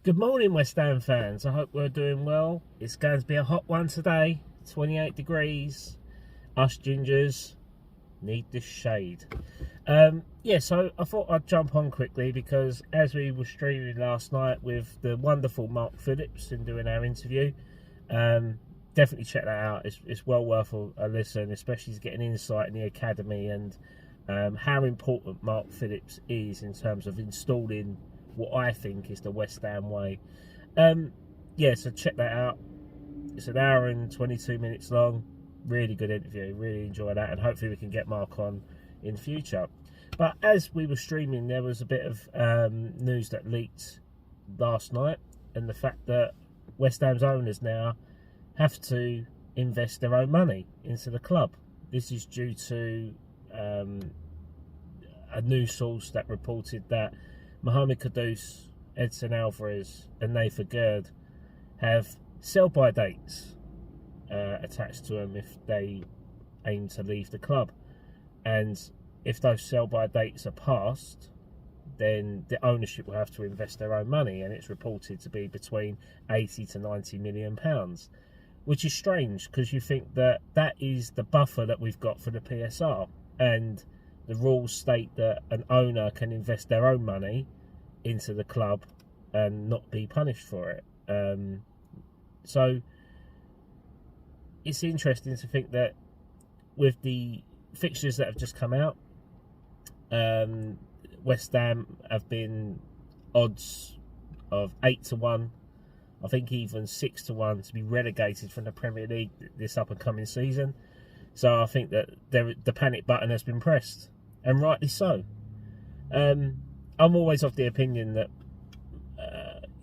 Good morning, West Ham fans. I hope we're doing well. It's going to be a hot one today, 28 degrees. Us gingers need the shade. So I thought I'd jump on quickly because as we were streaming last night with the wonderful Mark Phillips and doing our interview, definitely check that out. It's well worth a listen, especially to get an insight in the academy and how important Mark Phillips is in terms of installing what I think is the West Ham way. So check that out. It's an hour and 22 minutes long. Really good interview. Really enjoy that, and hopefully we can get Mark on in future. But as we were streaming, there was a bit of news that leaked last night, and the fact that West Ham's owners now have to invest their own money into the club. This is due to a news source that reported that Mohamed Kudus, Edson Alvarez and Nathan Gerd have sell-by dates attached to them if they aim to leave the club. And if those sell-by dates are passed, then the ownership will have to invest their own money, and it's reported to be between 80 to 90 million pounds, which is strange because you think that that is the buffer that we've got for the PSR, and the rules state that an owner can invest their own money into the club and not be punished for it. So it's interesting to think that with the fixtures that have just come out, West Ham have been odds of 8 to 1, I think even 6 to 1 to be relegated from the Premier League this up and coming season. So I think that the panic button has been pressed, and rightly so. I'm always of the opinion that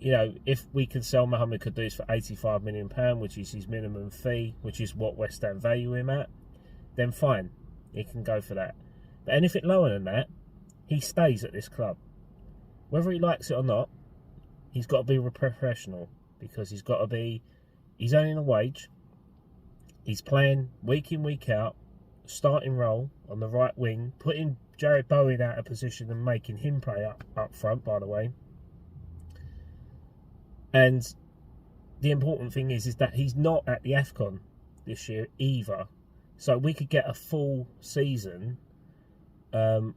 if we can sell Mohamed Kudus for £85 million, which is his minimum fee, which is what West Ham value him at, then fine, he can go for that. But anything lower than that, he stays at this club. Whether he likes it or not, he's got to be a professional, because he's earning a wage, he's playing week in, week out, starting role on the right wing, putting Jared Bowen out of position and making him play up front, by the way. And the important thing is that he's not at the AFCON this year either. So we could get a full season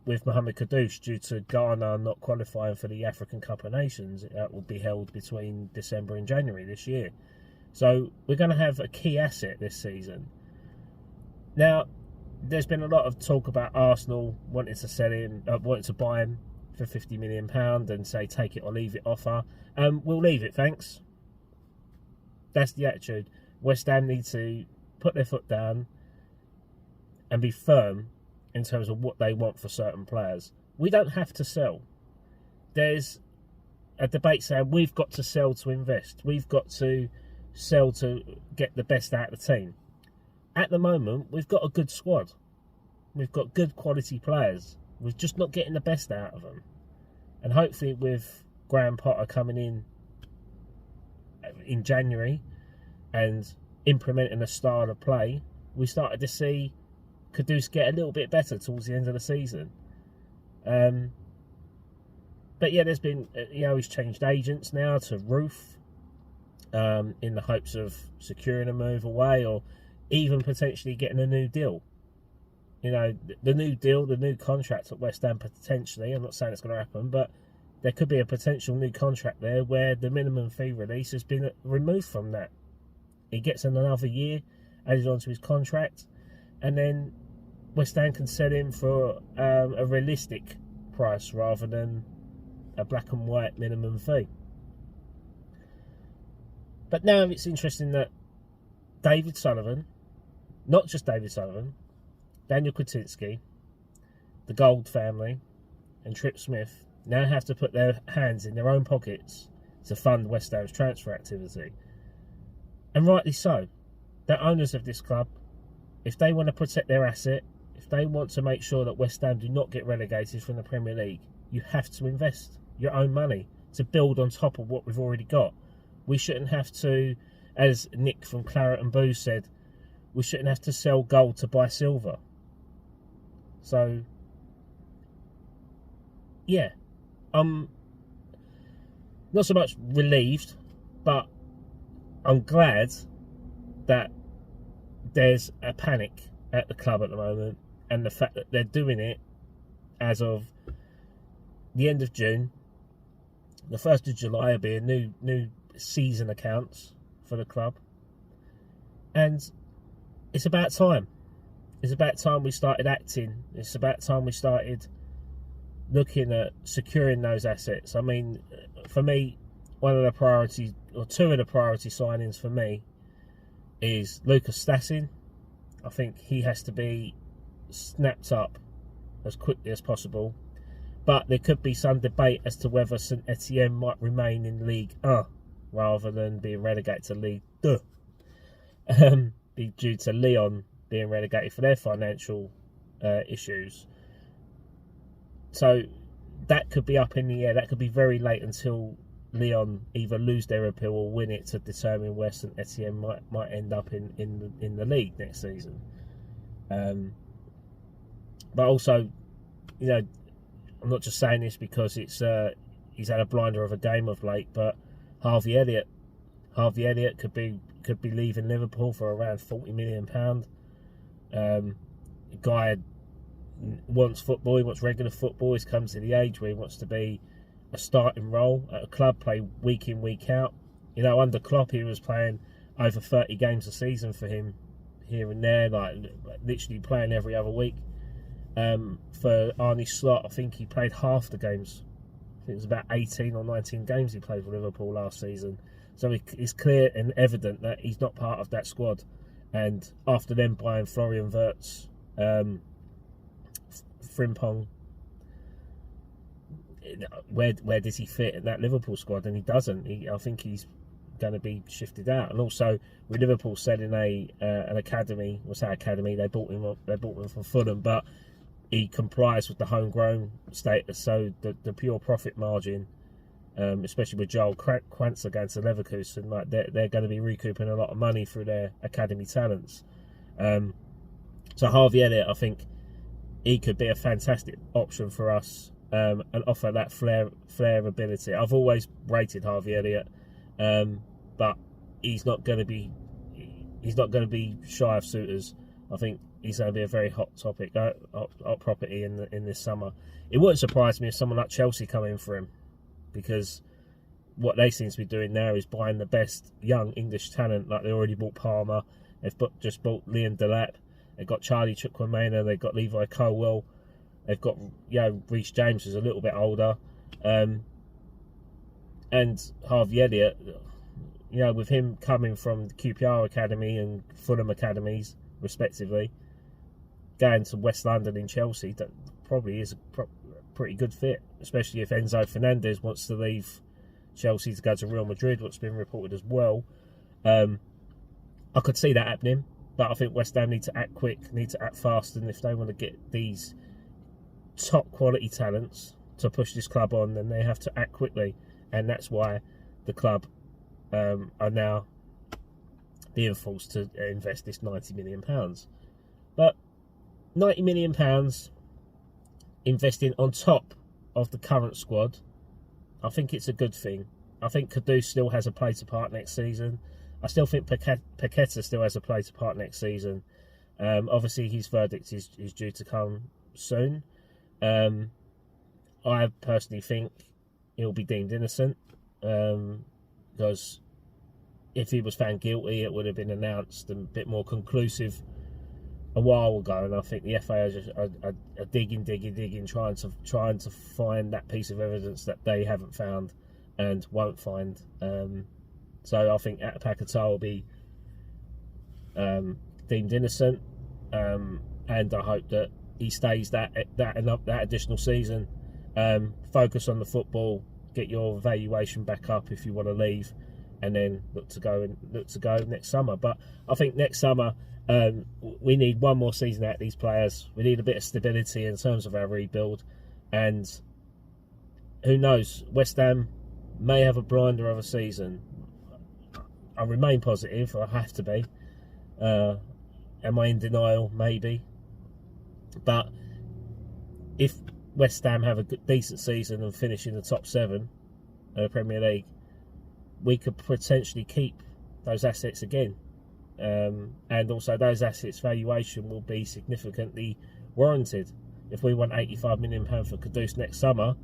with Mohamed Kudus due to Ghana not qualifying for the African Cup of Nations. That will be held between December and January this year. So we're going to have a key asset this season. Now, there's been a lot of talk about Arsenal wanting to buy him for £50 million and say take it or leave it offer. We'll leave it, thanks. That's the attitude. West Ham need to put their foot down and be firm in terms of what they want for certain players. We don't have to sell. There's a debate saying we've got to sell to invest. We've got to sell to get the best out of the team. At the moment, we've got a good squad. We've got good quality players. We're just not getting the best out of them. And hopefully with Graham Potter coming in January and implementing a style of play, we started to see Kudus get a little bit better towards the end of the season. But yeah, there's been, he's changed agents now to Roof in the hopes of securing a move away or even potentially getting a new deal. The new deal, the new contract at West Ham potentially, I'm not saying it's going to happen, but there could be a potential new contract there where the minimum fee release has been removed from that. He gets another year added onto his contract, and then West Ham can sell him for a realistic price rather than a black and white minimum fee. But now it's interesting that David Sullivan, not just David Sullivan, Daniel Kwiatkowski, the Gold family, and Trip Smith now have to put their hands in their own pockets to fund West Ham's transfer activity. And rightly so. They're owners of this club. If they want to protect their asset, if they want to make sure that West Ham do not get relegated from the Premier League, you have to invest your own money to build on top of what we've already got. We shouldn't have to, as Nick from Claret and Booze said, we shouldn't have to sell gold to buy silver. So, yeah, not so much relieved, but I'm glad that there's a panic at the club at the moment, and the fact that they're doing it as of the end of June. The 1st of July will be a new season accounts for the club, and it's about time. It's about time we started acting. It's about time we started looking at securing those assets. I mean, for me, one of the priorities, or two of the priority signings for me, is Lucas Stassin. I think he has to be snapped up as quickly as possible. But there could be some debate as to whether St Etienne might remain in League 1 rather than being relegated to League 2. Due to Lyon being relegated for their financial issues. So that could be up in the air. That could be very late until Lyon either lose their appeal or win it to determine where St Etienne might end up in the league next season. But also, you know, I'm not just saying this because it's he's had a blinder of a game of late, but Harvey Elliott could be leaving Liverpool for around £40 million. The guy wants football. He wants regular football. He's come to the age where he wants to be a starting role at a club, play week in, week out. You know, under Klopp, he was playing over 30 games a season for him, here and there, like literally playing every other week. For Arne Slot, I think he played half the games. I think it was about 18 or 19 games he played for Liverpool last season. So it's clear and evident that he's not part of that squad. And after them buying Florian Wirtz, Frimpong, where does he fit in that Liverpool squad? And he doesn't. I think he's going to be shifted out. And also, with Liverpool selling an academy, they bought him from Fulham, but he complies with the homegrown status. So the pure profit margin, especially with Joel Quansah going to Leverkusen, like they're going to be recouping a lot of money through their academy talents. So Harvey Elliott, I think he could be a fantastic option for us, and offer that flair ability. I've always rated Harvey Elliott, but he's not going to be shy of suitors. I think he's going to be a very hot topic, hot property in this summer. It wouldn't surprise me if someone like Chelsea come in for him, because what they seem to be doing now is buying the best young English talent. Like they already bought Palmer, they've just bought Liam Delap, they've got Charlie Chukwuemeka, they've got Levi Colwill, they've got Reece James, who's a little bit older, and Harvey Elliott. With him coming from the QPR Academy and Fulham Academies, respectively, going to West London in Chelsea, that probably is a pretty good fit, especially if Enzo Fernandez wants to leave Chelsea to go to Real Madrid, what's been reported as well. I could see that happening, but I think West Ham need to act quick, need to act fast, and if they want to get these top quality talents to push this club on, then they have to act quickly, and that's why the club are now being forced to invest this £90 million. But £90 million investing on top of the current squad, I think it's a good thing. I think Kudus still has a play to part next season. I still think Paqueta still has a play to part next season. Obviously, his verdict is due to come soon. I personally think he'll be deemed innocent, because if he was found guilty, it would have been announced and a bit more conclusive a while ago. And I think the FA are digging, trying to find that piece of evidence that they haven't found and won't find. So I think Paqueta will be deemed innocent, and I hope that he stays that additional season. Focus on the football, get your valuation back up if you want to leave, and then look to go next summer. But I think next summer we need one more season out of these players. We need a bit of stability in terms of our rebuild, and who knows, West Ham may have a blinder of a season. I remain positive. I have to be. Am I in denial? Maybe. But if West Ham have a decent season and finish in the top 7, of the Premier League, we could potentially keep those assets again. And also those assets' valuation will be significantly warranted. If we want £85 million for Kudus next summer,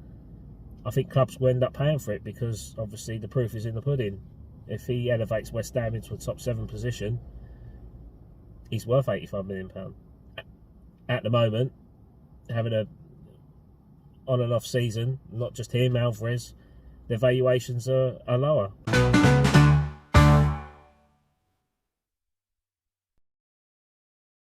I think clubs will end up paying for it, because obviously the proof is in the pudding. If he elevates West Ham into a top 7 position, he's worth £85 million. At the moment, having a on and off season, not just him, Alvarez, their valuations are lower.